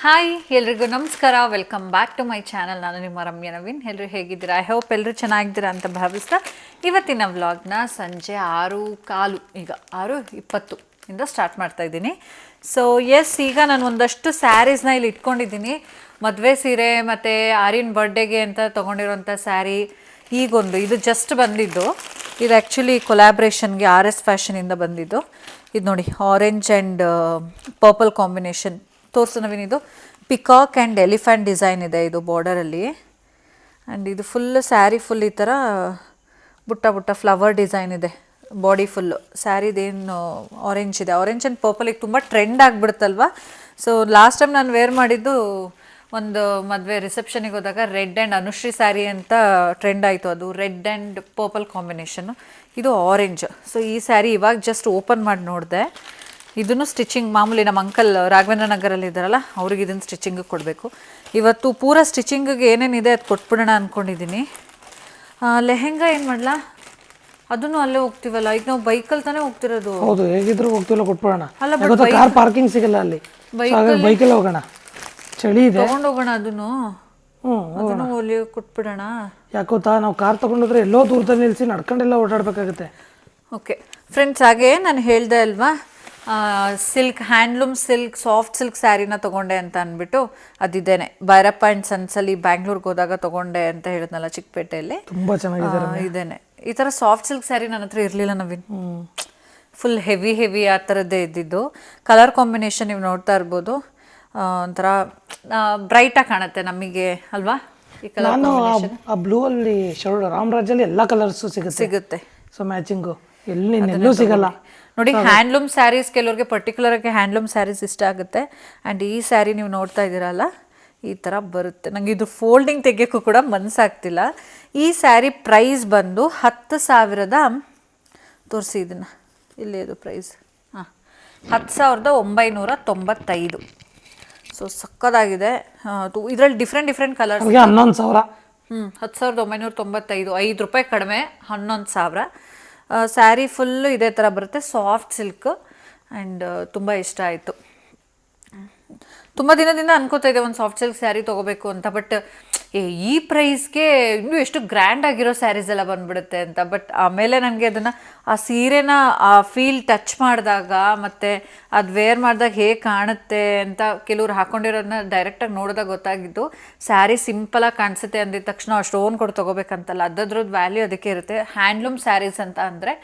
Hi ಎಲ್ರಿಗೂ ನಮಸ್ಕಾರ, welcome back to my channel. ನಾನು ನಿಮ್ಮ ರಮ್ಯಾ ನವೀನ್. ಎಲ್ಲರೂ ಹೇಗಿದ್ದೀರಾ? ಐ ಹೋಪ್ ಎಲ್ಲರೂ ಚೆನ್ನಾಗಿದ್ದೀರಾ ಅಂತ ಭಾವಿಸ್ತಾ ಇವತ್ತಿನ ವ್ಲಾಗ್ನ ಸಂಜೆ 6:15 ಈಗ 6:20 ಇಂದ ಸ್ಟಾರ್ಟ್ ಮಾಡ್ತಾ ಇದ್ದೀನಿ. ಸೊ ಎಸ್, ಈಗ ನಾನು ಒಂದಷ್ಟು ಸ್ಯಾರೀಸ್ನ ಇಲ್ಲಿ ಇಟ್ಕೊಂಡಿದ್ದೀನಿ. ಮದುವೆ ಸೀರೆ ಮತ್ತು ಆರ್ಯನ್ ಬರ್ಡೇಗೆ ಅಂತ ತೊಗೊಂಡಿರೋಂಥ ಸ್ಯಾರಿ. ಈಗೊಂದು ಇದು ಜಸ್ಟ್ ಬಂದಿದ್ದು, ಇದು ಆ್ಯಕ್ಚುಲಿ ಕೊಲ್ಯಾಬ್ರೇಷನ್ಗೆ RS ಫ್ಯಾಷನಿಂದ ಬಂದಿದ್ದು. ಇದು ನೋಡಿ, ಆರೆಂಜ್ ಆ್ಯಂಡ್ ಪರ್ಪಲ್ ಕಾಂಬಿನೇಷನ್ ತೋರಿಸು ನವೀನ್. ಇದು ಪಿಕಾಕ್ ಆ್ಯಂಡ್ ಎಲಿಫೆಂಟ್ ಡಿಸೈನ್ ಇದೆ ಇದು ಬಾರ್ಡರಲ್ಲಿ. ಆ್ಯಂಡ್ ಇದು ಫುಲ್ ಸ್ಯಾರಿ ಫುಲ್ ಈ ಥರ ಬುಟ್ಟ ಬುಟ್ಟ ಫ್ಲವರ್ ಡಿಸೈನ್ ಇದೆ ಬಾಡಿ ಫುಲ್ಲು. ಸ್ಯಾರಿದೇನು ಆರೆಂಜ್ ಇದೆ, ಆರೆಂಜ್ ಆ್ಯಂಡ್ ಪರ್ಪಲ್ ಈಗ ತುಂಬ ಟ್ರೆಂಡ್ ಆಗಿಬಿಡುತ್ತಲ್ವ. ಸೊ ಲಾಸ್ಟ್ ಟೈಮ್ ನಾನು ವೇರ್ ಮಾಡಿದ್ದು ಒಂದು ಮದುವೆ ರಿಸೆಪ್ಷನಿಗೆ ಹೋದಾಗ ರೆಡ್ ಆ್ಯಂಡ್ ಅನುಶ್ರೀ ಸ್ಯಾರಿ ಅಂತ ಟ್ರೆಂಡ್ ಆಯಿತು. ಅದು ರೆಡ್ ಆ್ಯಂಡ್ ಪರ್ಪಲ್ ಕಾಂಬಿನೇಷನ್ನು, ಇದು ಆರೆಂಜ್. ಸೊ ಈ ಸ್ಯಾರಿ ಇವಾಗ ಜಸ್ಟ್ ಓಪನ್ ಮಾಡಿ ನೋಡಿದೆ. ಇದನ್ನು ಸ್ಟಿಚಿಂಗ್ ಮಾಮೂಲಿ ನಮ್ಮ ಅಂಕಲ್ ರಾಘವೇಂದ್ರ ನಗರಲ್ಲಿ ಇದ್ದಾರಲ್ಲ, ಅವ್ರಿಗೆ ಇದನ್ನು ಸ್ಟಿಚಿಂಗಿಗೆ ಕೊಡಬೇಕು. ಇವತ್ತು ಪೂರ ಸ್ಟಿಚಿಂಗಿಗೆ ಏನೇನಿದೆ ಅದು ಕೊಟ್ಬಿಡೋಣ ಅಂದ್ಕೊಂಡಿದ್ದೀನಿ. ಲೆಹೆಂಗಾ ಏನು ಮಾಡಲಾ, ಅದನ್ನು ಅಲ್ಲೇ ಹೋಗ್ತೀವಲ್ಲ, ಈಗ ನಾವು ಬೈಕಲ್ಲಿ ತಾನೇ ಹೋಗ್ತಿರೋದು. ಹೌದು, ಹೇಗಿದ್ರು ಹೋಗ್ತಿಲ್ಲ, ಕೊಟ್ಬಿಡೋಣ. ಅಲ್ಲ, ಕಾರ್ ಪಾರ್ಕಿಂಗ್ ಸಿಗಲ್ಲ ಅಲ್ಲಿ, ಬೈಕಲ್ಲಿ ಹೋಗೋಣ. ಚಳಿ ಇದೆ, ತಗೊಂಡು ಹೋಗೋಣ. ಅದನ್ನು ಅಲ್ಲಿ ಕೊಟ್ಬಿಡೋಣ. ಯಾಕೋತಾ ನಾವು ಕಾರ್ ತಗೊಂಡೋದ್ರೆ ಎಲ್ಲೋ ದೂರದಲ್ಲಿ ನಿಲ್ಲಿಸಿ ನಡ್ಕೊಂಡೆಲ್ಲ ಓಡಾಡಬೇಕಾಗುತ್ತೆ. ಓಕೆ ಫ್ರೆಂಡ್ಸ್, ಹಾಗೆ ನಾನು ಹೇಳ್ದೆ ಅಲ್ವಾ, silk, handloom silk, soft silk ಸ್ಯಾರಿನ ತೊಗೊಂಡೆ ಅಂತ ಅಂದ್ಬಿಟ್ಟು ಅದಿದ್ದೇನೆ. ಭೈರಪ್ಪ ಆ್ಯಂಡ್ ಸನ್ಸಲ್ಲಿ ಬ್ಯಾಂಗ್ಳೂರ್ಗೆ ಹೋದಾಗ ತೊಗೊಂಡೆ ಅಂತ ಹೇಳಿದ್ನಲ್ಲ, ಚಿಕ್ಕಪೇಟೆಯಲ್ಲಿ. ತುಂಬ ಚೆನ್ನಾಗಿದೆ ಇದೇನೆ. ಈ ಥರ ಸಾಫ್ಟ್ ಸಿಲ್ಕ್ ಸ್ಯಾರಿ ನನ್ನ ಹತ್ರ ಇರಲಿಲ್ಲ ನವೀನ್. ಫುಲ್ ಹೆವಿ ಆ ಥರದ್ದೇ ಇದ್ದಿದ್ದು. ಕಲರ್ ಕಾಂಬಿನೇಷನ್ ನೀವು ನೋಡ್ತಾ ಇರ್ಬೋದು, ಒಂಥರ ಬ್ರೈಟಾಗಿ ಕಾಣುತ್ತೆ ನಮಗೆ ಅಲ್ವಾ ಈ ಕಲರ್ ಕಾಂಬಿನೇಷನ್. ಆ ಬ್ಲೂ ಅಲ್ಲಿ ರಾಮರಾಜಲ್ಲಿ ಎಲ್ಲ ಕಲರ್ಸು ಸಿಗುತ್ತೆ. ಸೊ ಮ್ಯಾಚಿಂಗು ಎಲ್ಲೂ ಸಿಗಲ್ಲ ನೋಡಿ. ಹ್ಯಾಂಡ್ಲೂಮ್ ಸ್ಯಾರೀಸ್ ಕೆಲವ್ರಿಗೆ ಪರ್ಟಿಕ್ಯುಲರ್ ಆಗಿ ಹ್ಯಾಂಡ್ಲೂಮ್ ಸ್ಯಾರೀಸ್ ಇಷ್ಟ ಆಗುತ್ತೆ. ಆ್ಯಂಡ್ ಈ ಸ್ಯಾರಿ ನೀವು ನೋಡ್ತಾ ಇದ್ದೀರಲ್ಲ, ಈ ಥರ ಬರುತ್ತೆ. ನನಗೆ ಇದು ಫೋಲ್ಡಿಂಗ್ ತೆಗಿಯೋಕ್ಕೂ ಕೂಡ ಮನಸ್ಸಾಗ್ತಿಲ್ಲ. ಈ ಸ್ಯಾರಿ ಪ್ರೈಸ್ ಬಂದು 10,000 ತೋರಿಸಿ ಇದನ್ನು, ಇಲ್ಲಿ ಇದು ಪ್ರೈಸ್ 10,995. ಸೊ ಸಕ್ಕದಾಗಿದೆ. ಇದರಲ್ಲಿ ಡಿಫ್ರೆಂಟ್ ಕಲರ್ಸ್. 11,000. 10,995, ₹5 ಕಡಿಮೆ, 11,000. ಸ್ಯಾರಿ ಫುಲ್ಲು ಇದೇ ಥರ ಬರುತ್ತೆ, ಸಾಫ್ಟ್ ಸಿಲ್ಕ್. ಆ್ಯಂಡ್ ತುಂಬ ಇಷ್ಟ ಆಯಿತು. ತುಂಬ ದಿನದಿಂದ ಅನ್ಕೋತಾ ಇದ್ದೆ ಒಂದು ಸಾಫ್ಟ್ ಸಿಲ್ಕ್ ಸ್ಯಾರಿ ತೊಗೋಬೇಕು ಅಂತ. ಬಟ್ ಈ ಪ್ರೈಸ್ಗೆ ಇನ್ನೂ ಎಷ್ಟು ಗ್ರ್ಯಾಂಡ್ ಆಗಿರೋ ಸ್ಯಾರೀಸ್ ಎಲ್ಲ ಬಂದ್ಬಿಡುತ್ತೆ ಅಂತ. ಬಟ್ ಆಮೇಲೆ ನನಗೆ ಅದನ್ನು ಆ ಸೀರೆನ ಆ ಫೀಲ್ ಟಚ್ ಮಾಡಿದಾಗ ಮತ್ತು ಅದು ವೇರ್ ಮಾಡಿದಾಗ ಹೇಗೆ ಕಾಣುತ್ತೆ ಅಂತ ಕೆಲವ್ರು ಹಾಕ್ಕೊಂಡಿರೋದನ್ನ ಡೈರೆಕ್ಟಾಗಿ ನೋಡಿದಾಗ ಗೊತ್ತಾಗಿದ್ದು, ಸ್ಯಾರಿ ಸಿಂಪಲಾಗಿ ಕಾಣಿಸುತ್ತೆ ಅಂದಿದ ತಕ್ಷಣ ಅಷ್ಟು ಓನ್ ಕೊಟ್ಟು ತೊಗೋಬೇಕಂತಲ್ಲ, ಅದ್ರದ್ದು ವ್ಯಾಲ್ಯೂ ಅದಕ್ಕೆ ಇರುತ್ತೆ. ಹ್ಯಾಂಡ್ಲೂಮ್ ಸ್ಯಾರೀಸ್ ಅಂತ ಅಂದರೆ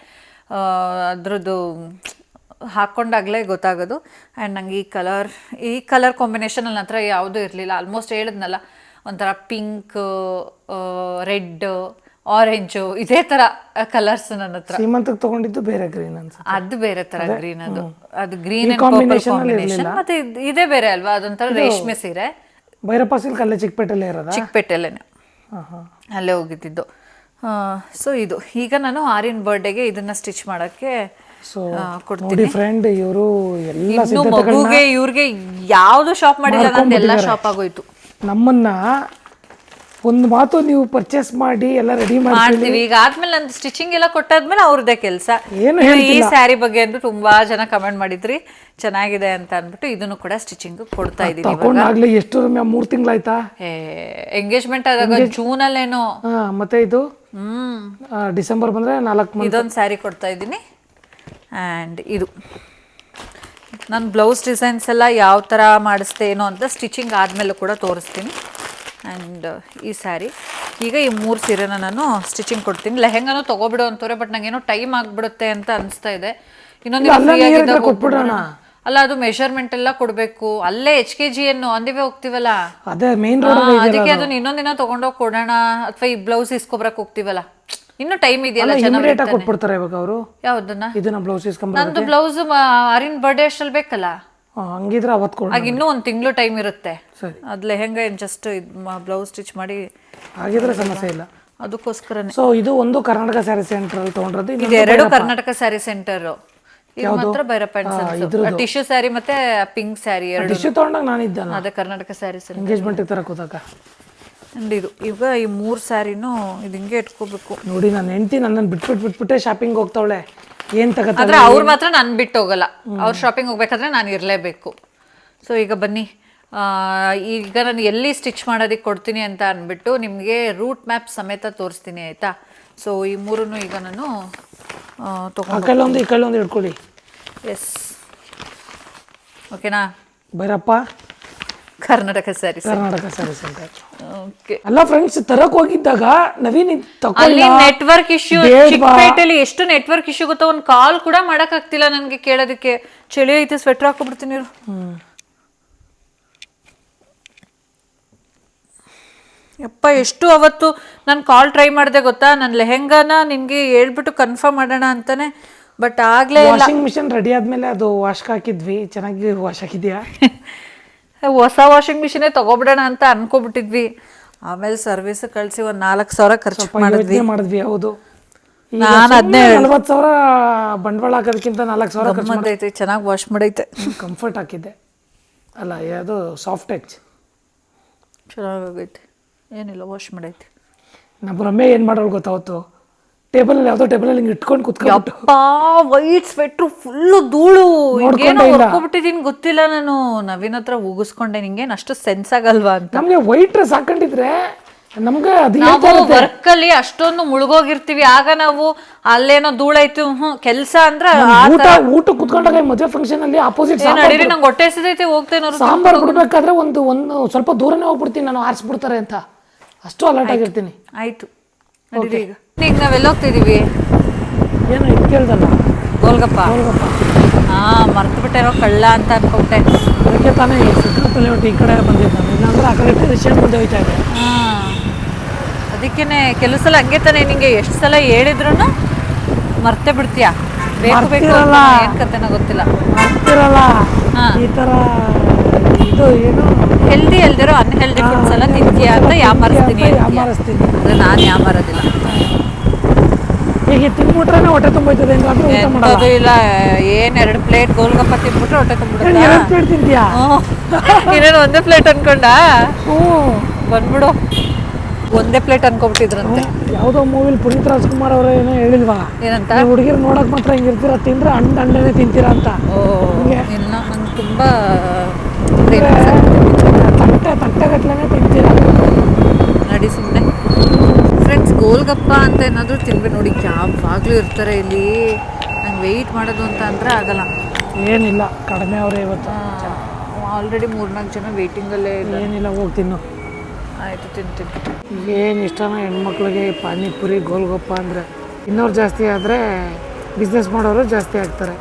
ಅದ್ರದ್ದು ಹಾಕ್ಕೊಂಡಾಗಲೇ ಗೊತ್ತಾಗೋದು. ಆ್ಯಂಡ್ ನನಗೆ ಈ ಕಲರ್ ಕಾಂಬಿನೇಷನ್ ನನ್ನ ಹತ್ರ ಯಾವುದೂ ಇರಲಿಲ್ಲ. ಆಲ್ಮೋಸ್ಟ್ ಹೇಳಿದ್ನಲ್ಲ, ಒಂಥರ ಪಿಂಕ್, ರೆಡ್, ಆರೆಂಜು, ಇದೇ ಥರ ಕಲರ್ಸ್ ನನ್ನ ಹತ್ರ. ಸೀಮಂತಕ್ಕೆ ತಗೊಂಡಿದ್ದು ಬೇರೆ ಗ್ರೀನ್ ಅನ್ಸುತ್ತೆ, ಅದು ಬೇರೆ ಥರ ಗ್ರೀನ್. ಅದು ಗ್ರೀನ್ ಆ್ಯಂಡ್ ಪರ್ಪಲ್ ಕಾಂಬಿನೇಷನ್. ಮತ್ತೆ ಇದೇ ಬೇರೆ ಅಲ್ವಾ, ಅದೊಂಥರ ರೇಷ್ಮೆ ಸೀರೆ. ಭೈರಪ್ಪ ಸಿಲ್ಕ್ ಅಲ್ಲೇ ಚಿಕ್ಕಪೇಟೆಲ್ಲೇ ಇರೋದಾ? ಚಿಕ್ಕಪೇಟೆಲ್ಲೇ ಅಲ್ಲೇ ಹೋಗಿದ್ದಿದ್ದು. ಸೊ ಇದು ಈಗ ನಾನು ಆರ್ಯನ್ ಬರ್ಡೇಗೆ ಇದನ್ನ ಸ್ಟಿಚ್ ಮಾಡೋಕ್ಕೆ ಕೊಡ್ತೀನಿ. ಫ್ರೆಂಡ್ ಇವರು ಎಲ್ಲ ಮಗುಗೆ ಇವ್ರಿಗೆ ಯಾವುದು ಶಾಪ್ ಮಾಡಿಲ್ಲ, ನಂದು ಎಲ್ಲ ಶಾಪ್ ಆಗೋಯ್ತು. ನಮ್ಮನ್ನ ಒಂದು ಮಾತು ನೀವು ಪರ್ಚೇಸ್ ಮಾಡಿ ಎಲ್ಲ ರೆಡಿ ಮಾಡ್ತೀವಿ. ಈಗ ಆದ್ಮೇಲೆ ನಂದು ಸ್ಟಿಚಿಂಗ್ ಎಲ್ಲ ಕೊಟ್ಟಾದ್ಮೇಲೆ ಅವ್ರದ್ದೇ ಕೆಲಸ. ಈ ಸ್ಯಾರಿ ಬಗ್ಗೆ ಅಂತೂ ತುಂಬಾ ಜನ ಕಮೆಂಟ್ ಮಾಡಿದ್ರಿ, ಚೆನ್ನಾಗಿದೆ ಅಂತ ಅಂದ್ಬಿಟ್ಟು ಇದನ್ನು ಕೂಡ ಸ್ಟಿಚಿಂಗ್ ಕೊಡ್ತಾ ಇದೀನಿ. ಎಷ್ಟು 3 ತಿಂಗಳಾಯ್ತಾ? ಎಂಗೇಜ್ಮೆಂಟ್ ಆದಾಗ ಜೂನ್ ಅಲ್ಲೇನೋ. ಮತ್ತೆ ಇದು ಡಿಸೆಂಬರ್ ಬಂದ್ರೆ 4 ಇದೊಂದು ಸ್ಯಾರಿ ಕೊಡ್ತಾ ಇದ್ದೀನಿ. ಆ್ಯಂಡ್ ಇದು ನಾನು ಬ್ಲೌಸ್ ಡಿಸೈನ್ಸ್ ಎಲ್ಲ ಯಾವ ಥರ ಮಾಡಿಸ್ತೇನೋ ಅಂತ ಸ್ಟಿಚಿಂಗ್ ಆದಮೇಲೆ ಕೂಡ ತೋರಿಸ್ತೀನಿ. ಆ್ಯಂಡ್ ಈ ಸ್ಯಾರಿ, ಈಗ ಈ 3 ಸೀರೆನ ನಾನು ಸ್ಟಿಚಿಂಗ್ ಕೊಡ್ತೀನಿ. ಲೆಹೆಂಗಾನು ತೊಗೊಬಿಡು ಅಂತವ್ರೆ, ಬಟ್ ನಂಗೇನೋ ಟೈಮ್ ಆಗಿಬಿಡುತ್ತೆ ಅಂತ ಅನಿಸ್ತಾ ಇದೆ. ಇನ್ನೊಂದು ಅಲ್ಲ, ಅದು ಮೆಷರ್ಮೆಂಟ್ ಎಲ್ಲ ಕೊಡಬೇಕು. ಅಲ್ಲೇ HKG ಅಂದಿವೆ ಹೋಗ್ತೀವಲ್ಲ, ಅದಕ್ಕೆ ಅದನ್ನ ಇನ್ನೊಂದಿನ ತೊಗೊಂಡೋಗಿ ಕೊಡೋಣ, ಅಥವಾ ಈ ಬ್ಲೌಸ್ ಇಸ್ಕೊಬ್ರಕ್ಕೆ ಹೋಗ್ತೀವಲ್ಲ, ಇನ್ನೂ ಟೈಮ್ ಇದೆಯಲ್ಲ. ಕೊಟ್ಬಿಡ್ತಾರೆ ಇವಾಗ ಅವರು. ಯಾವ್ದನ್ನ? ಇದನ್ನ ಬ್ಲೌಸ್ ನಂದು ಬ್ಲೌಸ್ ಆರ್ಯನ್ ಬರ್ಡೇ ಅಷ್ಟಲ್ಲಿ ಬೇಕಲ್ಲ, ಹಂಗಿದ್ರೆ ಅವತ್ತು ಕೊಡ. ಆಗ ಇನ್ನೂ 1 ತಿಂಗಳು ಟೈಮ್ ಇರುತ್ತೆ. ಅದು ಲೆಹೆಂಗಾ ಏನು ಜಸ್ಟ್ ಬ್ಲೌಸ್ ಸ್ಟಿಚ್ ಮಾಡಿ ಆಗಿದ್ರೆ ಸಮಸ್ಯೆ ಇಲ್ಲ, ಅದಕ್ಕೋಸ್ಕರನೇ. ಸೊ ಇದು ಒಂದು ಕರ್ನಾಟಕ ಸ್ಯಾರಿ ಸೆಂಟರ್ ಅಲ್ಲಿ ತಗೊಂಡ್ರದ್ದು, ಇದು 2 ಕರ್ನಾಟಕ ಸ್ಯಾರಿ ಸೆಂಟರ್. ಇದು ಮಾತ್ರ ಭೈರಪ್ಪ ಟಿಶ್ಯೂ ಸ್ಯಾರಿ ಮತ್ತೆ ಪಿಂಕ್ ಸ್ಯಾರಿ 2 ಟಿಶ್ಯೂ ತಗೊಂಡಾಗ ನಾನಿದ್ದಾನೆ. ಅದೇ ಕರ್ನಾಟಕ ಸ್ಯಾರಿ ಸೆಂಟರ್ ಎಂಗೇಜ್ಮೆಂಟ್ ತರ ಕೂತಾಗ. ಇದು ಈಗ ಈ 3 ಸ್ಯಾರಿನೂ ಇದು ಹಿಂಗೆ ಇಟ್ಕೋಬೇಕು. ನೋಡಿ, ನನ್ನ ಹೆಂಡತಿ ನನ್ನನ್ನು ಬಿಟ್ಬಿಟ್ಟೆ ಶಾಪಿಂಗ್ ಹೋಗ್ತಾವಳೆ. ಏನು ತಗೋತಾರೆ ಆದರೆ ಅವ್ರು ಮಾತ್ರ ನಾನು ಬಿಟ್ಟು ಹೋಗಲ್ಲ. ಅವ್ರು ಶಾಪಿಂಗ್ ಹೋಗ್ಬೇಕಾದ್ರೆ ನಾನು ಇರಲೇಬೇಕು. ಸೊ ಈಗ ಬನ್ನಿ, ಈಗ ನಾನು ಎಲ್ಲಿ ಸ್ಟಿಚ್ ಮಾಡೋದಕ್ಕೆ ಕೊಡ್ತೀನಿ ಅಂತ ಅಂದ್ಬಿಟ್ಟು ನಿಮಗೆ ರೂಟ್ ಮ್ಯಾಪ್ ಸಮೇತ ತೋರಿಸ್ತೀನಿ ಆಯಿತಾ. ಸೊ ಈ ಮೂರನ್ನು ಈಗ ನಾನು ಆ ಕೈಲೊಂದು ಈ ಕೈಲೊಂದು ಇಟ್ಕೊಳ್ಳಿ. ಎಸ್, ಓಕೆನಾ. ಬೈರಪ್ಪ ಕರ್ನಾಟಕ ಸ್ಯಾರೀಸ್. ಕರ್ನಾಟಕ ಸ್ಯಾರೀಸ್ ಅಂತ. ಓಕೆ. ಅಲ್ಲ ಫ್ರೆಂಡ್ಸ್, ತರಕ್ ಹೋಗಿದ್ದಾಗ ನವೀನ್ ಅಲ್ಲಿ ನೆಟ್ವರ್ಕ್ ಇಶ್ಯೂ, ಚಿಕ್ಕಪೇಟೆಲಿ ಎಷ್ಟು ನೆಟ್ವರ್ಕ್ ಇಶ್ಯೂ ಗೊತ್ತಾ, ಒಂದು ಕಾಲ್ ಕೂಡ ಮಾಡಕ್ ಆಗ್ತಿಲ್ಲ ನನಗೆ ಕೇಳೋದಕ್ಕೆ. ಚಳಿ ಐತೆ, ಸ್ವೆಟರ್ ಹಾಕೊಬಿಡ್ತೀನಿ ಇರು. ಯಪ್ಪ, ಎಷ್ಟು ಅವತ್ತು ನಾನು ಕಾಲ್ ಟ್ರೈ ಮಾಡಿದೆ ಗೊತ್ತಾ, ನನ್ನ ಲೆಹೆಂಗಾನ ನಿನ್ಗೆ ಹೇಳ್ಬಿಟ್ಟು ಕನ್ಫರ್ಮ್ ಮಾಡೋಣ ಅಂತಾನೆ, ಬಟ್ ಆಗ್ಲೇ ಇಲ್ಲ. ವಾಷಿಂಗ್ ಮಿಷಿನ್ ರೆಡಿ ಆದ್ಮೇಲೆ ಅದು ವಾಶ್ ಹಾಕಿದ್ವಿ, ಚೆನ್ನಾಗಿ ವಾಶ್ ಹಾಕಿದ್ಯಾ? ಹೊಸ ವಾಷಿಂಗ್ ಮಿಷಿನೇ ತಗೋಬಿಡೋಣ ಅಂತ ಅನ್ಕೋಬಿಟ್ಟಿದ್ವಿ. ಆಮೇಲೆ ಸರ್ವಿಸ್ ಕಳಿಸಿ ಒಂದು 4,000 ಖರ್ಚು ಮಾಡಿದ್ವಿ. ಹೌದು, ನಾನು 40,000 ಬಂಡವಾಳ ಹಾಕೋದಕ್ಕಿಂತ 4,000 ಖರ್ಚು ಮಾಡೈತೆ. ಚೆನ್ನಾಗಿ ವಾಶ್ ಮಾಡೈತೆ, ಕಂಫರ್ಟ್ ಹಾಕಿದ್ದೆ ಅಲ್ಲ, ಅದು ಸಾಫ್ಟ್ ಟಚ್ ಚೆನ್ನಾಗೈತೆ. ಏನಿಲ್ಲ, ವಾಶ್ ಮಾಡೈತೆ. ನಮ್ಮ ರಮ್ಯ ಏನು ಮಾಡೋಳು ಗೊತ್ತಾವತ್ತು, ಟೇಬಲಲ್ಲಿ ಯಾವುದೋ ಟೇಬಲಲ್ಲಿ ಹಿಂಗೆ ಇಟ್ಕೊಂಡು ಕುತ್ಕೊಂಡು, ವೈಟ್ ಸ್ವೆಟ್ರು ಫುಲ್ಲು ಧೂಳು, ಏನೋ ಹೊರ್ಕೊಬಿಟ್ಟಿದ್ದೀನಿ ಗೊತ್ತಿಲ್ಲ. ನಾನು ನವೀನ್ ಹತ್ರ ಉಗಿಸ್ಕೊಂಡೆ, ನಿಂಗೇನು ಅಷ್ಟು ಸೆನ್ಸ್ ಆಗಲ್ವಾ ಅಂತ. ನಮಗೆ ವೈಟ್ ಡ್ರೆಸ್ ಹಾಕೊಂಡಿದ್ರೆ ನಮ್ಗೆ ವರ್ಕ್ ಅಲ್ಲಿ ಅಷ್ಟೊಂದು ಮುಳುಗೋಗಿರ್ತೀವಿ, ಆಗ ನಾವು ಅಲ್ಲೇನೋ ಧೂಳಾಯ್ತು ಕೆಲಸ ಅಂದ್ರೆ ಊಟ ಕುತ್ಕೊಂಡಾಗ ಮದುವೆ ಫಂಕ್ಷನ್ ಅಲ್ಲಿ ಆಪೋಸಿಟ್ ನಡೀರಿ, ನಂಗೆ ಹೊಟ್ಟೆ ಹಸಿದೈತೆ ಹೋಗ್ತೇನೆ. ಸಾಂಬಾರ್ ಬಿಡ್ಬೇಕಾದ್ರೆ ಒಂದು ಸ್ವಲ್ಪ ದೂರನೇ ಹೋಗ್ಬಿಡ್ತೀನಿ ನಾನು, ಆರಿಸ್ಬಿಡ್ತಾರೆ ಅಂತ, ಅಷ್ಟು ಅಲರ್ಟ್ ಆಗಿರ್ತೀನಿ. ಆಯ್ತು, ನಡೀರಿ ಈಗ. ಈಗ ನಾವೆಲ್ಲ ಹೋಗ್ತಿದೀವಿ. ಏನು ಇದು ಕೇಳ್ದಲ್ಲ, ಗೋಲ್ಗಪ್ಪ. ಮರ್ತು ಬಿಟ್ಟೆನೋ ಕಳ್ಳ ಅಂತ ಅನ್ಕೊಂಡೆ. ಅದಕ್ಕೆ ತಾನೇ ಸಿಕ್ಕಾಪಲ್ಲಿ ಒಟ್ಟು ಈ ಕಡೆ ಬಂದಿದ್ದ ನಾನು, ಇಲ್ಲಾಂದ್ರೆ ಆ ಕಡೆ ರಿಷನ್ ಮುಂದೆ ಹೋಯ್ತಾ ಇದೆ. ಅದಕ್ಕೇನೆ ಕೆಲವು ಸಲ ಹಂಗೆ ತಾನೆ, ನಿಂಗೆ ಎಷ್ಟು ಸಲ ಹೇಳಿದ್ರು ಮರ್ತೇ ಬಿಡ್ತೀಯ. ಬೇಕು ಬೇಕು ಏನು ಕತೆನೋ ಗೊತ್ತಿಲ್ಲ. ಮರ್ತಿರಲ್ಲ ಈ ಥರ ಇದು ಏನು ಹೆಲ್ದಿ ಎಲ್ದಿರೋ ಅನ್ಹೆಲ್ದಿ ಫುಡ್ಸ್ ಎಲ್ಲ ತಿಂತೀಯ ಅಂತ ಯಾಮಾರಿಸ್ತೀನಿ. ಅಂದರೆ ನಾನು ಯಾಮಾರೋದಿಲ್ಲ. ಹೀಗೆ ತಿನ್ಬಿಟ್ರೆ ಹೊಟ್ಟೆ ತುಂಬೋಯ್ತದೆ ಎಂಥದ್ದು ಇಲ್ಲ. ಏನು 2 ಪ್ಲೇಟ್ ಗೋಲ್ಗಪ್ಪ ತಿನ್ಬಿಟ್ರೆ ಹೊಟ್ಟೆ ತುಂಬಿಡುತ್ತೆ. 2 ಪ್ಲೇಟ್ ತಿಂತೀಯಾ? ಇನ್ನೇನು ಒಂದೇ ಪ್ಲೇಟ್ ಅನ್ಕೊಂಡ ಬಂದ್ಬಿಡು. ಒಂದೇ ಪ್ಲೇಟ್ ಅನ್ಕೊಬಿಟ್ಟಿದ್ರಂತೆ. ಯಾವುದೋ ಮೂವಿಲಿ ಪುನೀತ್ ರಾಜ್ಕುಮಾರ್ ಅವರ ಏನೋ ಹೇಳಿಲ್ವಾ, ಏನಂತ, ಹುಡುಗಿರು ನೋಡಕ್ ಮಾತ್ರ ಹಿಂಗಿರ್ತೀರ, ತಿಂದ್ರೆ ಅಂಡನೇ ತಿಂತೀರಾ ಅಂತ. ಇಲ್ಲ, ನಂಗೆ ತುಂಬ ತಟ್ಟೆಗಟ್ಲೆನೇ ತಿಂತೀರಾ. ನಡಿ ಸುಮ್ಮನೆ. ಫ್ರೆಂಡ್ಸ್, ಗೋಲ್ಗಪ್ಪ ಅಂತ ಏನಾದರೂ ತಿನ್ಬೇಕು ನೋಡಿ, ಯಾವಾಗಲೂ ಇರ್ತಾರೆ ಇಲ್ಲಿ. ನಂಗೆ ವೆಯ್ಟ್ ಮಾಡೋದು ಅಂತ ಅಂದರೆ ಆಗಲ್ಲ. ಏನಿಲ್ಲ, ಕಡಿಮೆ ಅವರೇ ಇವತ್ತು. ಆಲ್ರೆಡಿ 3-4 ಜನ ವೆಯ್ಟಿಂಗಲ್ಲೇ. ಏನಿಲ್ಲ, ಹೋಗಿ ತಿನ್ನು. ಆಯಿತು, ತಿಂತೀನಿ. ಏನು ಇಷ್ಟನೋ ಹೆಣ್ಮಕ್ಳಿಗೆ ಪಾನಿಪುರಿ ಗೋಲ್ಗಪ್ಪ ಅಂದರೆ. ಇನ್ನೂರು ಜಾಸ್ತಿ ಆದರೆ ಬಿಸ್ನೆಸ್ ಮಾಡೋರು ಜಾಸ್ತಿ ಆಗ್ತಾರೆ.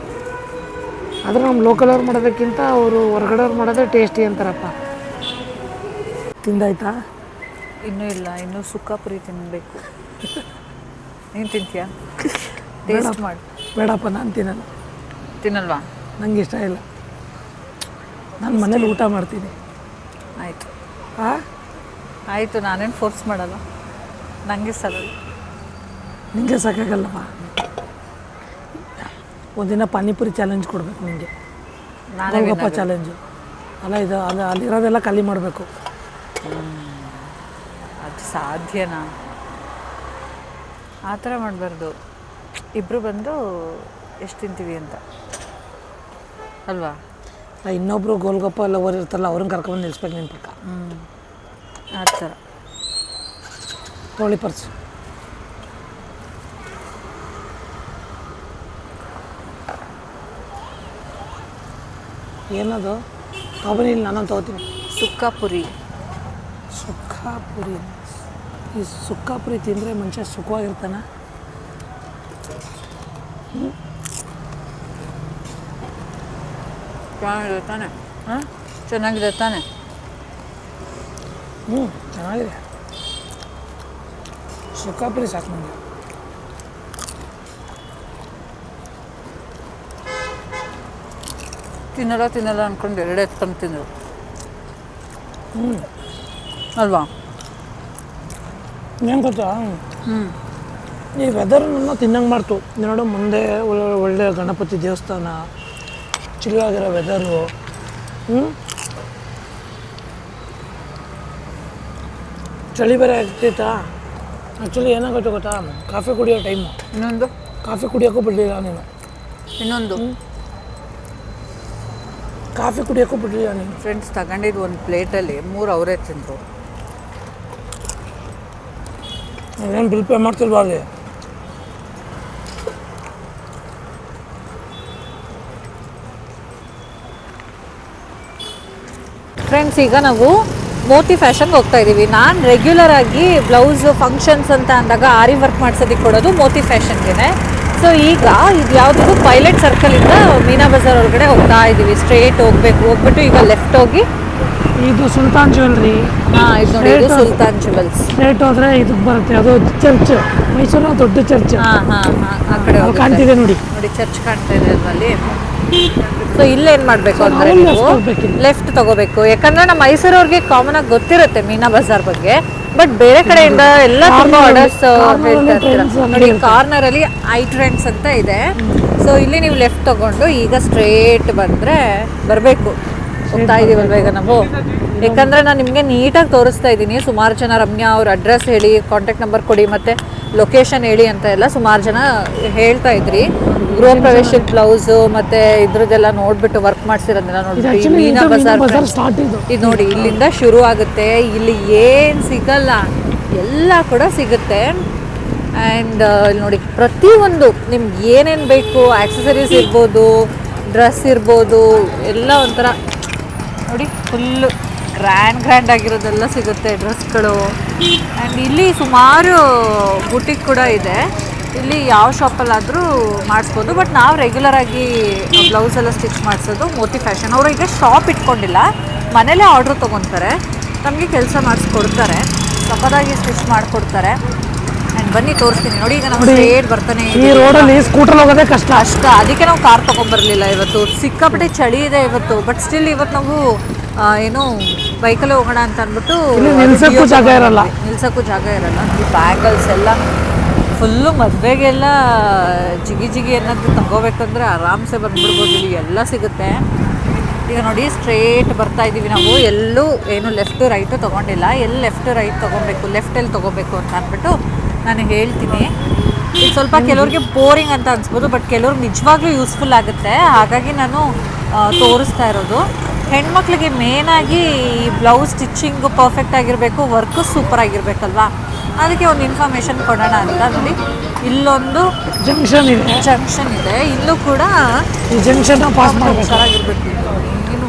ಆದರೆ ನಮ್ಮ ಲೋಕಲ್ ಅವ್ರು ಮಾಡೋದಕ್ಕಿಂತ ಅವರು ಹೊರಗಡೆಯವ್ರು ಮಾಡೋದೇ ಟೇಸ್ಟಿ ಅಂತಾರಪ್ಪ. ತಿಂದಾಯ್ತಾ? ಇನ್ನೂ ಇಲ್ಲ, ಇನ್ನೂ ಸುಕ್ಕಾಪುರಿ ತಿನ್ನಬೇಕು. ನೀನು ತಿಂತೀಯಾ? ಟೇಸ್ಟ್ ಮಾಡಿ. ಬೇಡಪ್ಪ, ನಾನು ತಿನ್ನಲ್ಲ. ತಿನ್ನಲ್ವಾ? ನನಗೆ ಇಷ್ಟ ಇಲ್ಲ. ನಾನು ಮನೇಲಿ ಊಟ ಮಾಡ್ತೀನಿ. ಆಯಿತು ಆಯಿತು, ನಾನೇನು ಫೋರ್ಸ್ ಮಾಡಲ್ಲ, ನನಗೆ ಸರಲ್ಲ. ನಿಮಗೆ ಸಾಕಾಗಲ್ಲಪ್ಪ. ಒಂದಿನ ಪಾನಿಪುರಿ ಚಾಲೆಂಜ್ ಕೊಡಬೇಕು ನಿಮಗೆ, ಗೋಲ್ಗಪ್ಪ ಚಾಲೆಂಜು. ಅಲ್ಲ, ಇದು ಅಲ್ಲಿರೋದೆಲ್ಲ ಖಾಲಿ ಮಾಡಬೇಕು. ಅದು ಸಾಧ್ಯನಾ? ಆ ಥರ ಮಾಡಬಾರ್ದು. ಇಬ್ಬರು ಬಂದು ಎಷ್ಟು ತಿಂತೀವಿ ಅಂತ ಅಲ್ವಾ? ಇನ್ನೊಬ್ರು ಗೋಲ್ಗಪ್ಪ ಲವರ್ ಇರ್ತಾರಲ್ಲ, ಅವ್ರನ್ನ ಕರ್ಕೊಂಡು ನಿಲ್ಲಿಸ್ಬೇಕು ನಿಮ್ಮ ಪಕ್ಕ. ಆ ಥರ. ತೋಳಿ ಪರ್ಸು. ಏನದು? ತೊಗೊಬನ್ನಿ, ಇಲ್ಲಿ ನಾನೊಂದು ತೊಗೋತೀನಿ. ಸುಕ್ಕಾಪುರಿ. ಸುಕ್ಕಾಪುರಿ. ಈ ಸುಕ್ಕಾಪುರಿ ತಿಂದರೆ ಮನುಷ್ಯ ಸುಖವಾಗಿರ್ತಾನ? ಚೆನ್ನಾಗಿದೆ ತಾನೆ? ಚೆನ್ನಾಗಿದೆ ತಾನೆ? ಚೆನ್ನಾಗಿದೆ. ಸುಕ್ಕಾಪುರಿ ಸಾಕು ನನಗೆ. ತಿನ್ನಲ್ಲ ಅಂದ್ಕೊಂಡು 2 ಎತ್ಕೊಂಡು ತಿಂದರು ಅಲ್ವಾ? ಏನು ಗೊತ್ತಾ, ಈ ವೆದರ್ ನನ್ನ ತಿನ್ನಂಗೆ ಮಾಡ್ತು. ನೋಡು, ಮುಂದೆ ಒಳ್ಳೆ ಗಣಪತಿ ದೇವಸ್ಥಾನ, ಚಿಲ್ಲಾಗಿರೋ ವೆದರು. ಚಳಿ ಬೇರೆ ಆಗ್ತೈತಾ. ಆ್ಯಕ್ಚುಲಿ ಏನಾಗುತ್ತೆ ಗೊತ್ತಾ, ಕಾಫಿ ಕುಡಿಯೋ ಟೈಮು. ಇನ್ನೊಂದು ಕಾಫಿ ಕುಡಿಯೋಕ್ಕೂ ಬಿಡಲಿಲ್ಲ ನೀನು. ಇನ್ನೊಂದು ಕಾಫಿ ಕುಡಿಯೋಕ್ಕೂ ಬಿಡಲಿಲ್ಲ ನೀನು. ಫ್ರೆಂಡ್ಸ್ ತಗೊಂಡಿದ್ದು ಒಂದು ಪ್ಲೇಟಲ್ಲಿ 3 ಅವರೇ ತಿಂದರು. ಏನು ಬಿಲ್ ಪೇ ಮಾಡ್ತಿಲ್ವಾ ಅಲ್ಲಿ? ಫ್ರೆಂಡ್ಸ್ ಈಗ ನಾವು ಮೋತಿ ಫ್ಯಾಷನ್ಗೆ ಹೋಗ್ತಾ ಇದ್ದೀವಿ. ನಾನು ರೆಗ್ಯುಲರ್ ಆಗಿ ಬ್ಲೌಸ್ ಫಂಕ್ಷನ್ಸ್ ಅಂತ ಅಂದಾಗ ಆರಿ ವರ್ಕ್ ಮಾಡ್ಸೋದಕ್ಕೆ ಕೊಡೋದು ಮೋತಿ ಫ್ಯಾಷನ್ಗೆ. ಸೊ ಈಗ ಇದು ಯಾವುದಿದು ಪೈಲಟ್ ಸರ್ಕಲಿಂದ ಮೀನಾ ಬಜಾರ್ ಒಳಗಡೆ ಹೋಗ್ತಾ ಇದ್ದೀವಿ. ಸ್ಟ್ರೇಟ್ ಹೋಗ್ಬಿಟ್ಟು ಈಗ ಲೆಫ್ಟ್ ಹೋಗಿ ಇದು ಸುಲ್ತಾನ್ ಜ್ಯುವೆಲ್ರಿ. ಹಾಂ ಇದು ನೋಡಿ, ಇದು ಸುಲ್ತಾನ್ ಜ್ಯುವೆಲ್ಸ್. ಸ್ಟ್ರೇಟ್ ಹೋದ್ರೆ ಇದಕ್ಕೆ ಬರುತ್ತೆ, ಅದು ಚರ್ಚ್, ಮೈಸೂರಿನ ದೊಡ್ಡ ಚರ್ಚ್. ಹಾಂ ಹಾಂ ಹಾಂ, ಆ ಕಡೆ ಕಾಣ್ತಿದೆ ನೋಡಿ. ನೋಡಿ ಚರ್ಚ್ ಕಾಣ್ತಾ ಇದೆ ಅಲ್ಲಿ. ಸೊ ಇಲ್ಲೇನು ಮಾಡಬೇಕು ಅಂದರೆ ನೀವು ಲೆಫ್ಟ್ ತಗೋಬೇಕು. ಯಾಕಂದರೆ ನಮ್ಮ ಮೈಸೂರವ್ರಿಗೆ ಕಾಮನ್ ಆಗಿ ಗೊತ್ತಿರುತ್ತೆ ಮೀನಾ ಬಜಾರ್ ಬಗ್ಗೆ. ಬಟ್ ಬೇರೆ ಕಡೆಯಿಂದ ಎಲ್ಲ ತುಂಬ ಆರ್ಡರ್ಸ್ ಹೇಳ್ತಾ ಇರ್ತೀರ. ನೋಡಿ ಕಾರ್ನರಲ್ಲಿ ಐ ಟ್ರೆಂಡ್ಸ್ ಅಂತ ಇದೆ. ಸೊ ಇಲ್ಲಿ ನೀವು ಲೆಫ್ಟ್ ತಗೊಂಡು ಈಗ ಸ್ಟ್ರೇಟ್ ಬಂದರೆ ಬರಬೇಕು. ಹೋಗ್ತಾ ಇದ್ದೀವಲ್ವ ಈಗ ನಾವು. ಯಾಕಂದರೆ ನಾನು ನಿಮಗೆ ನೀಟಾಗಿ ತೋರಿಸ್ತಾ ಇದ್ದೀನಿ. ಸುಮಾರು ಜನ ರಮ್ಯಾ ಅವ್ರ ಅಡ್ರೆಸ್ ಹೇಳಿ, ಕಾಂಟ್ಯಾಕ್ಟ್ ನಂಬರ್ ಕೊಡಿ ಮತ್ತು ಲೊಕೇಶನ್ ಹೇಳಿ ಅಂತ ಎಲ್ಲ ಸುಮಾರು ಜನ ಹೇಳ್ತಾ ಇದ್ರಿ. ಗೃಹ ಪ್ರವೇಶದ ಬ್ಲೌಸು ಮತ್ತು ಇದ್ರದ್ದೆಲ್ಲ ನೋಡಿಬಿಟ್ಟು ವರ್ಕ್ ಮಾಡಿಸಿರೋದೆಲ್ಲ ನೋಡ್ಬಿಟ್ಟು ಮೀನಾ ಬಜಾರ್ ಇದು ನೋಡಿ, ಇಲ್ಲಿಂದ ಶುರು ಆಗುತ್ತೆ. ಇಲ್ಲಿ ಏನು ಸಿಗಲ್ಲ ಎಲ್ಲ ಕೂಡ ಸಿಗುತ್ತೆ. ಆ್ಯಂಡ್ ಇಲ್ಲಿ ನೋಡಿ ಪ್ರತಿಯೊಂದು ನಿಮ್ಗೆ ಏನೇನು ಬೇಕು, ಆಕ್ಸೆಸರೀಸ್ ಇರ್ಬೋದು, ಡ್ರೆಸ್ ಇರ್ಬೋದು, ಎಲ್ಲ ಒಂಥರ ನೋಡಿ ಫುಲ್ಲು ಗ್ರ್ಯಾಂಡ್ ಆಗಿರೋದೆಲ್ಲ ಸಿಗುತ್ತೆ ಡ್ರೆಸ್ಗಳು. ಆ್ಯಂಡ್ ಇಲ್ಲಿ ಸುಮಾರು ಬುಟಿಕ್ ಕೂಡ ಇದೆ. ಇಲ್ಲಿ ಯಾವ ಶಾಪಲ್ಲಾದರೂ ಮಾಡಿಸ್ಬೋದು. ಬಟ್ ನಾವು ರೆಗ್ಯುಲರಾಗಿ ಬ್ಲೌಸ್ ಎಲ್ಲ ಸ್ಟಿಚ್ ಮಾಡಿಸೋದು ಮೋತಿ ಫ್ಯಾಷನ್. ಅವರು ಈಗ ಶಾಪ್ ಇಟ್ಕೊಂಡಿಲ್ಲ, ಮನೇಲೇ ಆರ್ಡ್ರ್ ತೊಗೊತಾರೆ, ನಮಗೆ ಕೆಲಸ ಮಾಡಿಸ್ಕೊಡ್ತಾರೆ, ಸಪದಾಗಿ ಸ್ಟಿಚ್ ಮಾಡಿಕೊಡ್ತಾರೆ. ಆ್ಯಂಡ್ ಬನ್ನಿ ತೋರಿಸ್ತೀನಿ ನೋಡಿ. ಈಗ ನಾವು ಸ್ಟ್ರೇಟ್ ಬರ್ತಾನೆ ಈ ರೋಡಲ್ಲಿ ಸ್ಕೂಟರ್ ಹೋಗೋದೇ ಕಷ್ಟ. ಅದಕ್ಕೆ ನಾವು ಕಾರ್ ತೊಗೊಂಬರಲಿಲ್ಲ ಇವತ್ತು. ಸಿಕ್ಕಾಪಟ್ಟೆ ಚಳಿ ಇದೆ ಇವತ್ತು. ಬಟ್ ಸ್ಟಿಲ್ ಇವತ್ತು ನಾವು ಏನು ಬೈಕಲ್ಲೇ ಹೋಗೋಣ ಅಂತ ಅಂದ್ಬಿಟ್ಟು ನಿಲ್ಸಕ್ಕೂ ಜಾಗ ಇರಲ್ಲ. ಈ ಬ್ಯಾಂಗಲ್ಸ್ ಎಲ್ಲ ಫುಲ್ಲು ಮದುವೆಗೆಲ್ಲ ಜಿಗಿ ಏನಾದರೂ ತಗೋಬೇಕಂದ್ರೆ ಆರಾಮ್ಸೆ ಬಂದ್ಬಿಡ್ಬೋದು. ಇಲ್ಲಿ ಎಲ್ಲ ಸಿಗುತ್ತೆ. ಈಗ ನೋಡಿ ಸ್ಟ್ರೇಟ್ ಬರ್ತಾ ಇದ್ದೀವಿ ನಾವು. ಎಲ್ಲೂ ಏನು ಲೆಫ್ಟು ರೈಟು ತೊಗೊಂಡಿಲ್ಲ. ಎಲ್ಲಿ ಲೆಫ್ಟು ರೈಟ್ ತೊಗೊಬೇಕು, ಲೆಫ್ಟಲ್ಲಿ ತೊಗೋಬೇಕು ಅಂತ ಅಂದ್ಬಿಟ್ಟು ನಾನು ಹೇಳ್ತೀನಿ. ಇದು ಸ್ವಲ್ಪ ಕೆಲವ್ರಿಗೆ ಬೋರಿಂಗ್ ಅಂತ ಅನ್ಸ್ಬೋದು, ಬಟ್ ಕೆಲವ್ರಿಗೆ ನಿಜವಾಗ್ಲೂ ಯೂಸ್ಫುಲ್ ಆಗುತ್ತೆ. ಹಾಗಾಗಿ ನಾನು ತೋರಿಸ್ತಾ ಇರೋದು. ಹೆಣ್ಮಕ್ಳಿಗೆ ಮೇನಾಗಿ ಈ ಬ್ಲೌಸ್ ಸ್ಟಿಚ್ಚಿಂಗು ಪರ್ಫೆಕ್ಟ್ ಆಗಿರಬೇಕು, ವರ್ಕು ಸೂಪರ್ ಆಗಿರಬೇಕಲ್ವಾ. ಅದಕ್ಕೆ ಒಂದು ಇನ್ಫಾರ್ಮೇಷನ್ ಕೊಡೋಣ ಅಂತ ನೋಡಿ. ಇಲ್ಲೊಂದು ಜಂಕ್ಷನ್ ಇದೆ. ಇಲ್ಲೂ ಕೂಡ ಈ ಜಂಕ್ಷನ್ ಪಾಸ್ ಚೆನ್ನಾಗಿರ್ಬೇಕು. ಏನು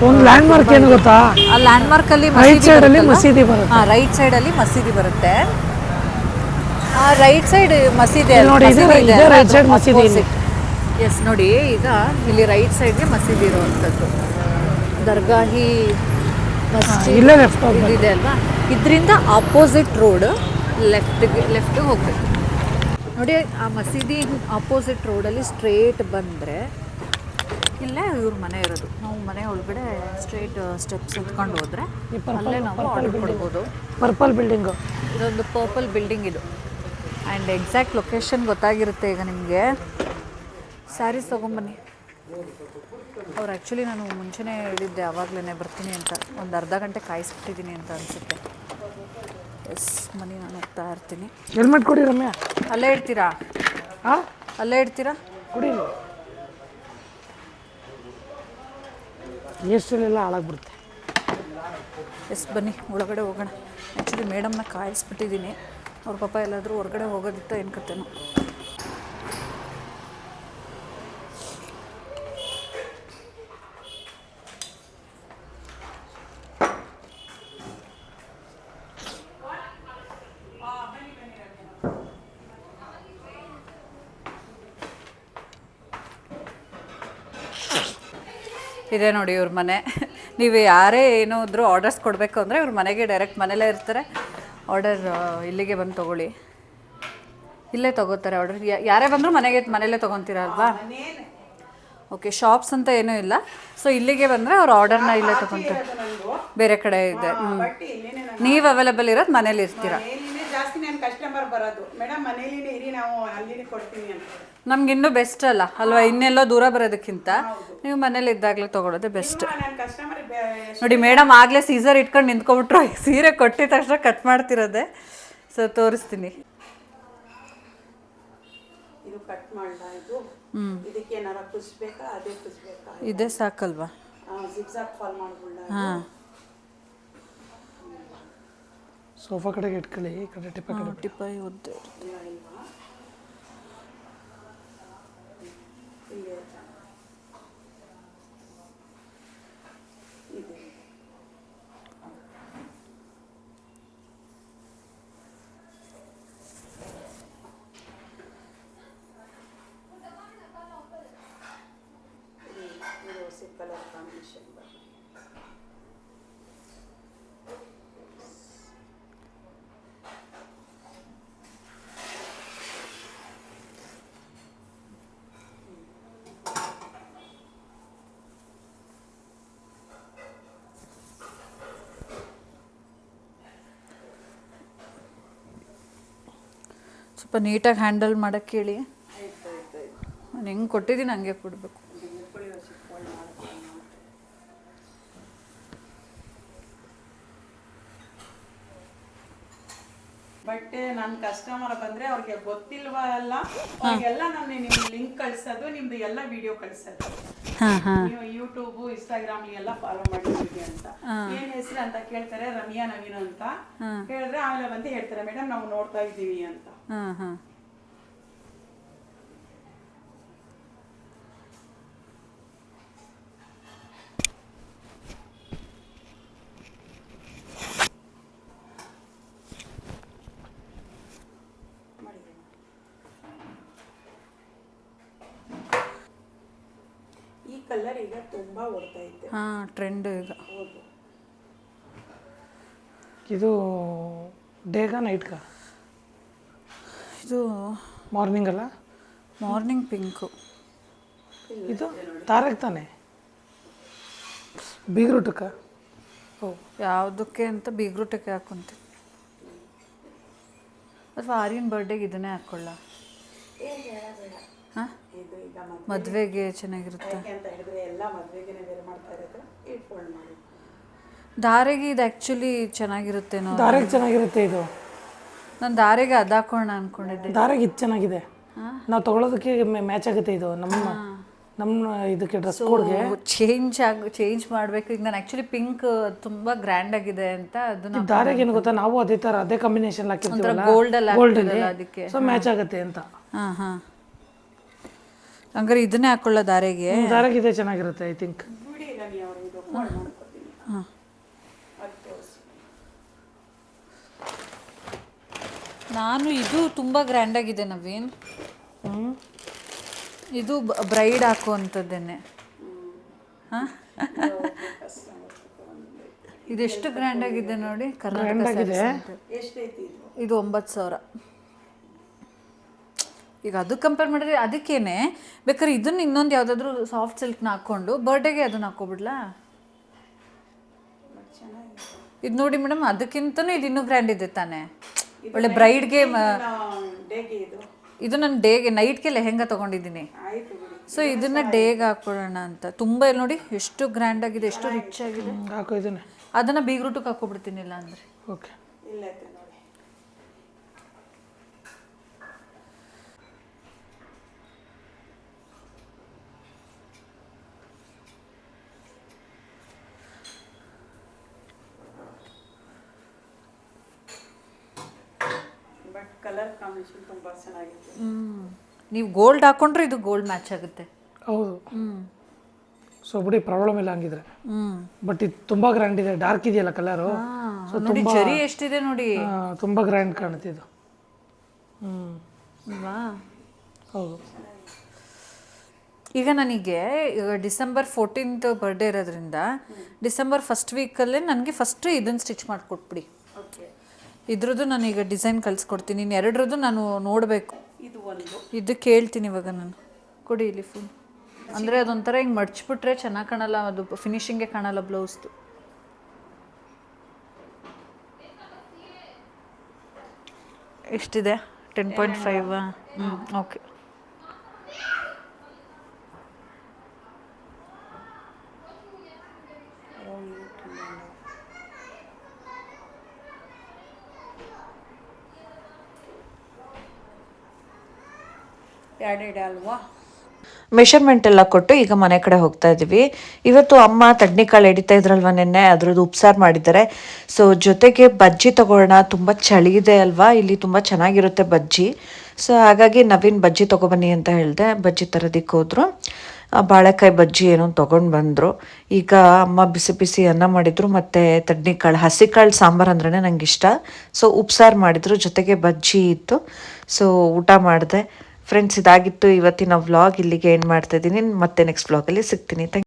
ಒಂದು ಲ್ಯಾಂಡ್ ಮಾರ್ಕ್ ಏನು ಗೊತ್ತಾ? ಆ ಲ್ಯಾಂಡ್ ಮಾರ್ಕಲ್ಲಿ ರೈಟ್ ಸೈಡಲ್ಲಿ ಮಸೀದಿ ಬರುತ್ತೆ. ಹಾಂ, ರೈಟ್ ಸೈಡಲ್ಲಿ ಮಸೀದಿ ಬರುತ್ತೆ. ಆ ರೈಟ್ ಸೈಡ್ ಮಸೀದಿ ನೋಡಿ, ರೈಟ್ ಸೈಡ್ ಮಸೀದಿ ಇದೆ. ಎಸ್ ನೋಡಿ, ಈಗ ಇಲ್ಲಿ ರೈಟ್ ಸೈಡ್ಗೆ ಮಸೀದಿ ಇರುವಂಥದ್ದು ದರ್ಗಾಹಿ ಇಲ್ಲೇ ಲೆಫ್ಟ್ ಇದೆ ಅಲ್ವಾ. ಇದರಿಂದ ಆಪೋಸಿಟ್ ರೋಡ್ ಲೆಫ್ಟಿಗೆ ಹೋಗ್ಬೇಕು ನೋಡಿ. ಆ ಮಸೀದಿ ಆಪೋಸಿಟ್ ರೋಡಲ್ಲಿ ಸ್ಟ್ರೇಟ್ ಬಂದರೆ ಇಲ್ಲೇ ಇವ್ರ ಮನೆ ಇರೋದು. ನಾವು ಮನೆ ಒಳಗಡೆ ಸ್ಟ್ರೇಟ್ ಸ್ಟೆಪ್ಸ್ ಎತ್ಕೊಂಡು ಹೋದರೆ ಅಲ್ಲೇ ನಾವು ಆರ್ಡರ್ ಕೊಡ್ಬೋದು. ಪರ್ಪಲ್ ಬಿಲ್ಡಿಂಗು, ಇದೊಂದು ಪರ್ಪಲ್ ಬಿಲ್ಡಿಂಗ್ ಇದು. ಆ್ಯಂಡ್ ಎಕ್ಸಾಕ್ಟ್ ಲೊಕೇಶನ್ ಗೊತ್ತಾಗಿರುತ್ತೆ ಈಗ ನಿಮಗೆ. ಸ್ಯಾರೀಸ್ ತೊಗೊಂಬನ್ನಿ. ಅವ್ರು ಆ್ಯಕ್ಚುಲಿ ನಾನು ಮುಂಚೆನೇ ಹೇಳಿದ್ದೆ ಆವಾಗಲೇ ಬರ್ತೀನಿ ಅಂತ. ಒಂದು ಅರ್ಧ ಗಂಟೆ ಕಾಯಿಸ್ಬಿಟ್ಟಿದ್ದೀನಿ ಅಂತ ಅನಿಸುತ್ತೆ. ಎಸ್, ಮನೆ ನಾನು ಹೋಗ್ತಾ ಇರ್ತೀನಿ. ಹೆಲ್ಮೆಟ್ ಕೊಡಿ ರಮ್ಯಾ. ಅಲ್ಲೇ ಇಡ್ತೀರಾ? ಹಾಂ, ಅಲ್ಲೇ ಇಡ್ತೀರಾ? ಕೊಡಿ. ಎಷ್ಟೆಲ್ಲ ಹಾಳಾಗ್ಬಿಡುತ್ತೆ. ಎಸ್, ಬನ್ನಿ ಒಳಗಡೆ ಹೋಗೋಣ. ಆ್ಯಕ್ಚುಲಿ ಮೇಡಮ್ನ ಕಾಯಿಸ್ಬಿಟ್ಟಿದ್ದೀನಿ. ಅವ್ರ ಪಾಪ ಎಲ್ಲಾದರೂ ಹೊರಗಡೆ ಹೋಗೋದಿತ್ತ ಏನು ಕತೆನೋ. ಇದೆ ನೋಡಿ ಇವ್ರ ಮನೆ. ನೀವು ಯಾರೇ ಏನಾದರೂ ಆರ್ಡರ್ಸ್ ಕೊಡಬೇಕು ಅಂದರೆ ಇವ್ರ ಮನೆಗೆ ಡೈರೆಕ್ಟ್ ಮನೇಲೇ ಇರ್ತಾರೆ. ಆರ್ಡರ್ ಇಲ್ಲಿಗೆ ಬಂದು ತೊಗೊಳ್ಳಿ, ಇಲ್ಲೇ ತೊಗೋತಾರೆ ಆರ್ಡರ್. ಯಾರೇ ಬಂದರೂ ಮನೇಲೇ ತೊಗೊತೀರಾ ಅಲ್ವಾ? ಓಕೆ, ಶಾಪ್ಸ್ ಅಂತ ಏನೂ ಇಲ್ಲ. ಸೊ ಇಲ್ಲಿಗೆ ಬಂದರೆ ಅವ್ರ ಆರ್ಡರ್ನ ಇಲ್ಲೇ ತೊಗೊತಾರೆ. ಬೇರೆ ಕಡೆ ಇದೆ. ನೀವು ಅವೈಲೇಬಲ್ ಇರೋದು ಮನೇಲಿ ಇರ್ತೀರಾ? ಜಾಸ್ತಿ ನಾನು ಕಸ್ಟಮರ್ ಬರೋದು ಮೇಡಮ್, ಮನೇಲಿನೇ ಇರಿ, ನಾವು ಅಲ್ಲಿನೇ ಕೊಡ್ತೀನಿ ಅಂತ. ನಮ್ಗೆ ಇನ್ನೂ ಬೆಸ್ಟ್ ಅಲ್ವಾ? ಇನ್ನೆಲ್ಲೋ ದೂರ ಬರೋದಕ್ಕಿಂತ ನೀವು ಮನೇಲಿ ಇದ್ದಾಗಲೇ ತೊಗೊಳೋದೇ ಬೆಸ್ಟ್. ನೋಡಿ ಮೇಡಮ್ ಆಗಲೇ ಸೀಸರ್ ಇಟ್ಕೊಂಡು ನಿಂತ್ಕೊಬಿಟ್ರು. ಸೀರೆ ಕೊಟ್ಟಿದ ತಕ್ಷಣ ಕಟ್ ಮಾಡ್ತಿರೋದೆ. ಸೊ ತೋರಿಸ್ತೀನಿ. ಇದು ಕಟ್ ಮಾಡ್ಲಾ? ಇದು ಇದಕ್ಕೆ ಏನಾರ ಕುದಿಸ್ಬೇಕಾ ಅದೇ ಕುದಿಸ್ಬೇಕಾ ಇದೇ ಸಾಕಲ್ವಾ? ಜಿಗ್ಸಾಗ್ ಫಾಲ್ ಮಾಡ್ಬಿಡ. ಹಾಂ, ಸೋಫಾ ಕಡೆಗೆ ಇಟ್ಕೊಳ್ಳಿ, ಈ ಕಡೆ ಟಿಪ್ಪ ಕಡೆ ಬಿಡಿ. ಟಿಪಾಯಿ ಒದ್ದೆ ಇಲ್ಲ ಇಲ್ವಾ ಇಲ್ಲಿ ಆಯ್ತಾ? ಇದೆ ಇದು ಹೊಸ ಕಲರ್ ಕಾಂಬಿನೇಷನ್ ಬರ್ತದೆ. ಸ್ವಲ್ಪ ನೀಟಾಗಿ ಹ್ಯಾಂಡಲ್ ಮಾಡೋಕ್ಕೆ ಹೇಳಿ. ಆಯ್ತು ಆಯ್ತು ಆಯ್ತು. ನಾನು ಹೆಂಗೆ ಕೊಟ್ಟಿದ್ದೀನಿ ಹಂಗೆ ಕೊಡಬೇಕು. ಮುಕ್ಕಳಿ ಚಿಕ್ಕವಳು ಮಾಡ್ತೀನಿ. ಬಟ್ ನನ್ನ ಕಸ್ಟಮರ್ ಬಂದ್ರೆ ಅವ್ರಿಗೆ ಗೊತ್ತಿಲ್ವಲ್ಲ, ಅವ್ರಿಗೆಲ್ಲ ನಾನು ನಿಮ್ ಲಿಂಕ್ ಕಳ್ಸೋದು, ನಿಮ್ದು ಎಲ್ಲ ವಿಡಿಯೋ ಕಳ್ಸೋದು. ಹಾಂ ಹಾಂ ನೀವು ಯೂಟ್ಯೂಬ್ ಇನ್ಸ್ಟಾಗ್ರಾಮ್ ಎಲ್ಲ ಫಾಲೋ ಮಾಡಿದ್ದೀವಿ ಅಂತ ಏನ್ ಹೆಸರು ಅಂತ ಕೇಳ್ತಾರೆ, ರಮ್ಯಾ ನವೀನ್ ಅಂತ ಹೇಳಿದ್ರೆ ಆಮೇಲೆ ಬಂದು ಹೇಳ್ತಾರೆ ಮೇಡಮ್ ನಾವು ನೋಡ್ತಾ ಇದ್ದೀವಿ ಅಂತ. ಹಾಂ ಹಾಂ ಈ ಕಲರ್ ಈಗ ತುಂಬಾ ಓಡ್ತಾ ಇದೆ. ಹಾಂ, ಟ್ರೆಂಡ್ ಈಗ. ಹೌದು. ಇದು ಡೇಗಾ ನೈಟ್ಗಾ? ಇದು ಮಾರ್ನಿಂಗ್ ಅಲ್ಲ, ಮಾರ್ನಿಂಗ್ ಪಿಂಕು. ಇದು ತಾರಕ್ ತಾನೆ, ಬೀಗ್ರೂಟಕ್ಕ? ಓ, ಯಾವುದಕ್ಕೆ ಅಂತ ಬೀಗ್ರೂಟಕ್ಕೆ ಹಾಕೊಂತೀನಿ, ಅಥವಾ ಆರ್ಯನ್ ಬರ್ಡೇಗೆ ಇದನ್ನೇ ಹಾಕ್ಕೊಳ್ಳ? ಏನ್ ಬೇಡ ಬೇಡ, ಹಾಂ, ಇದು ಈಗ ಮದುವೆಗೆ ಚೆನ್ನಾಗಿರುತ್ತೆ. ಯಾಕೆ ಅಂತ ಹೇಳಿದ್ರೆ ಎಲ್ಲ ಮದ್ವೆಗೆನೆ ಬೇರೆ ಮಾಡ್ತಾ ಇರೋದು, ಇಟ್ಕೊಂಡು ಮಾಡಿ. ಧಾರೆಗೆ ಇದು ಆ್ಯಕ್ಚುಲಿ ಚೆನ್ನಾಗಿರುತ್ತೇನೋ. ದಾರೆಗೆ ಚೆನ್ನಾಗಿರುತ್ತೆ ಇದು. ನಾನು ಧಾರೆಗೆ ಅದು ಹಾಕೋಣ ಅಂದ್ಕೊಂಡಿದ್ದೆ. ದಾರೆಗೆ ಇದು ಚೆನ್ನಾಗಿದೆ, ನಾವು ತೊಗೊಳೋದಕ್ಕೆ ಮ್ಯಾಚ್ ಆಗುತ್ತೆ ಇದು ನಮ್ಮ ಇದಕ್ಕೆ ಡ್ರೆಸ್ ಕೋಡ್ಗೆ. ಚೇಂಜ್ ಮಾಡಬೇಕು ಈಗ. ನಾನು ಆ್ಯಕ್ಚುಲಿ ಪಿಂಕ್ ತುಂಬ ಗ್ರ್ಯಾಂಡ್ ಆಗಿದೆ ಅಂತ ಅದನ್ನ ದಾರೆಗೆ ಏನು ಗೊತ್ತಾ, ನಾವು ಅದೇ ಥರ ಅದೇ ಕಾಂಬಿನೇಷನ್ ಹಾಕಿರ್ತೀವಲ್ಲ, ಗೋಲ್ಡಲ್ಲಿ ಗೋಲ್ಡಲ್ಲಿ, ಅದಕ್ಕೆ. ಸೊ ಮ್ಯಾಚ್ ಆಗುತ್ತೆ ಅಂತ. ಹಾಂ ಹಾಂ, ಹಂಗಾರೆ ಇದನ್ನೇ ಹಾಕೊಳ್ಳೋ ಧಾರೆಗೆ. ದಾರೆಗೆ ಇದೆ ಚೆನ್ನಾಗಿರುತ್ತೆ ಐ ಥಿಂಕ್. ಬಿಡಿ ರವಿ ಅವರು ಇದು ಫೋನ್ ಮಾಡ್ಕೊತೀನಿ. ಹಾಂ, ಅದು ತೋರಿಸಿ. ನಾನು ಇದು ತುಂಬ ಗ್ರ್ಯಾಂಡಾಗಿದೆ ನವೀನ್. ಇದು ಬ್ರೈಡ್ ಹಾಕುವಂಥದ್ದೇನೆ. ಹಾಂ, ಇದೆಷ್ಟು ಗ್ರ್ಯಾಂಡಾಗಿದೆ ನೋಡಿ. ಕರ್ನಾಟಕ ಎಷ್ಟೈತಿ ಇದು? ಇದು 9,000. ಈಗ ಅದು ಕಂಪೇರ್ ಮಾಡಿದ್ರೆ ಅದಕ್ಕೇನೆ ಬೇಕಾದ್ರೆ ಇದನ್ನ ಇನ್ನೊಂದು ಯಾವುದಾದ್ರೂ ಸಾಫ್ಟ್ ಸಿಲ್ಕ್ನ ಹಾಕ್ಕೊಂಡು ಬರ್ಡೇಗೆ ಅದನ್ನ ಹಾಕೋಬಿಡ್ಲಾ? ಇದು ನೋಡಿ ಮೇಡಮ್, ಅದಕ್ಕಿಂತನೂ ಇದು ಇನ್ನೂ ಗ್ರ್ಯಾಂಡ್ ಇದೆ ತಾನೆ. ಒಳ್ಳೆ ಬ್ರೈಡ್ಗೆ. ಡೇಗೆ ಇದು ಇದು ನಾನು ಡೇಗೆ ನೈಟ್ಗೆ ಲೆಹೆಂಗಾ ತೊಗೊಂಡಿದ್ದೀನಿ. ಆಯ್ತು ಬಿಡಿ. ಸೊ ಇದನ್ನ ಡೇಗೆ ಹಾಕ್ಬಿಡೋಣ ಅಂತ. ತುಂಬ ನೋಡಿ ಎಷ್ಟು ಗ್ರ್ಯಾಂಡ್ ಆಗಿದೆ, ಎಷ್ಟು ರಿಚ್ ಆಗಿದೆ. ಹಾಕೋ ಇದನ್ನೇ, ಅದನ್ನು ಬೀಗ್ರೂಟಕ್ಕೆ ಹಾಕೋಬಿಡ್ತೀನಿ ಇಲ್ಲ ಅಂದರೆ. ಓಕೆ, ಇಲ್ಲ ಐತೆ ನೋಡಿ. ಬಟ್ ಕಲರ್ ಕಾಂಬಿನೇಷನ್ ತುಂಬಾ ಚೆನ್ನಾಗಿದೆ. ನೀವು ಗೋಲ್ಡ್ ಹಾಕೊಂಡ್ರೆ ಇದು ಗೋಲ್ಡ್ ಮ್ಯಾಚ್ ಆಗುತ್ತೆ. ಹೌದು. ಸೊ ಬಿಡಿ, ಪ್ರಾಬ್ಲಮ್ ಇಲ್ಲ ಹಂಗಿದ್ರೆ. ಬಟ್ ಇದು ತುಂಬ ಗ್ರ್ಯಾಂಡ್ ಇದೆ, ಡಾರ್ಕ್ ಇದೆಯಲ್ಲ ಕಲರು. ಸೊ ನೋಡಿ ಜರಿ ಎಷ್ಟಿದೆ ನೋಡಿ, ತುಂಬ ಗ್ರ್ಯಾಂಡ್ ಕಾಣುತ್ತೆ ಇದು. ಅಲ್ವಾ? ಹೌದು. ಈಗ ನನಗೆ ಡಿಸೆಂಬರ್ 14th ಬರ್ಡೇ ಇರೋದ್ರಿಂದ ಡಿಸೆಂಬರ್ ಫಸ್ಟ್ ವೀಕಲ್ಲೇ ನನಗೆ ಫಸ್ಟ್ ಇದನ್ನು ಸ್ಟಿಚ್ ಮಾಡಿಕೊಟ್ಬಿಡಿ. ಓಕೆ, ಇದ್ರದ್ದು ನಾನು ಈಗ ಡಿಸೈನ್ ಕಳಿಸ್ಕೊಡ್ತೀನಿ. ಇನ್ನು ಎರಡರದ್ದು ನಾನು ನೋಡಬೇಕು. ಇದು ಒಂದು ಇದು ಕೇಳ್ತೀನಿ ಇವಾಗ ನಾನು. ಕೊಡಿ ಇಲ್ಲಿ ಫುಲ್. ಅಂದರೆ ಅದೊಂಥರ ಹಿಂಗೆ ಮಡ್ಚ್ಬಿಟ್ರೆ ಚೆನ್ನಾಗಿ ಕಾಣಲ್ಲ, ಅದು ಫಿನಿಶಿಂಗೇ ಕಾಣಲ್ಲ ಬ್ಲೌಸ್ದು. ಎಷ್ಟಿದೆ? 10.5. ಓಕೆ. ಪ್ಯಾಡೆಡ್ ಅಲ್ವಾ? ಮೆಷರ್ಮೆಂಟ್ ಎಲ್ಲ ಕೊಟ್ಟು ಈಗ ಮನೆ ಕಡೆ ಹೋಗ್ತಾ ಇದ್ದೀವಿ. ಇವತ್ತು ಅಮ್ಮ ತಡ್ನಿಕಾಳು ಎಡಿತಾ ಇದ್ರಲ್ವ ನೆನ್ನೆ, ಅದ್ರದ್ದು ಉಪ್ಸಾರು ಮಾಡಿದ್ದಾರೆ. ಸೊ ಜೊತೆಗೆ ಬಜ್ಜಿ ತಗೊಳ್ಳೋಣ, ತುಂಬ ಚಳಿ ಇದೆ ಅಲ್ವಾ, ಇಲ್ಲಿ ತುಂಬ ಚೆನ್ನಾಗಿರುತ್ತೆ ಬಜ್ಜಿ. ಸೊ ಹಾಗಾಗಿ ನವೀನ್ ಬಜ್ಜಿ ತೊಗೊಬನ್ನಿ ಅಂತ ಹೇಳಿದೆ, ಬಜ್ಜಿ ತರೋದಕ್ಕೆ ಹೋದ್ರು. ಬಾಳೆಕಾಯಿ ಬಜ್ಜಿ ಏನೋ ತೊಗೊಂಡು ಬಂದರು. ಈಗ ಅಮ್ಮ ಬಿಸಿ ಬಿಸಿ ಅನ್ನ ಮಾಡಿದರು, ಮತ್ತು ತಡ್ನಿಕಾಳು ಹಸಿಕಾಳು ಸಾಂಬಾರು ಅಂದ್ರೇ ನಂಗೆ ಇಷ್ಟ. ಸೊ ಉಪ್ಸಾರು ಮಾಡಿದರು, ಜೊತೆಗೆ ಬಜ್ಜಿ ಇತ್ತು. ಸೊ ಊಟ ಮಾಡಿದೆ. ಫ್ರೆಂಡ್ಸ್, ಇದಾಗಿತ್ತು ಇವತ್ತಿನ ವ್ಲಾಗ್. ಇಲ್ಲಿಗೆ ಎಂಡ್ ಮಾಡ್ತಾ ಇದ್ದೀನಿ. ಮತ್ತೆ ನೆಕ್ಸ್ಟ್ ವ್ಲಾಗಲ್ಲಿ ಸಿಗ್ತೀನಿ.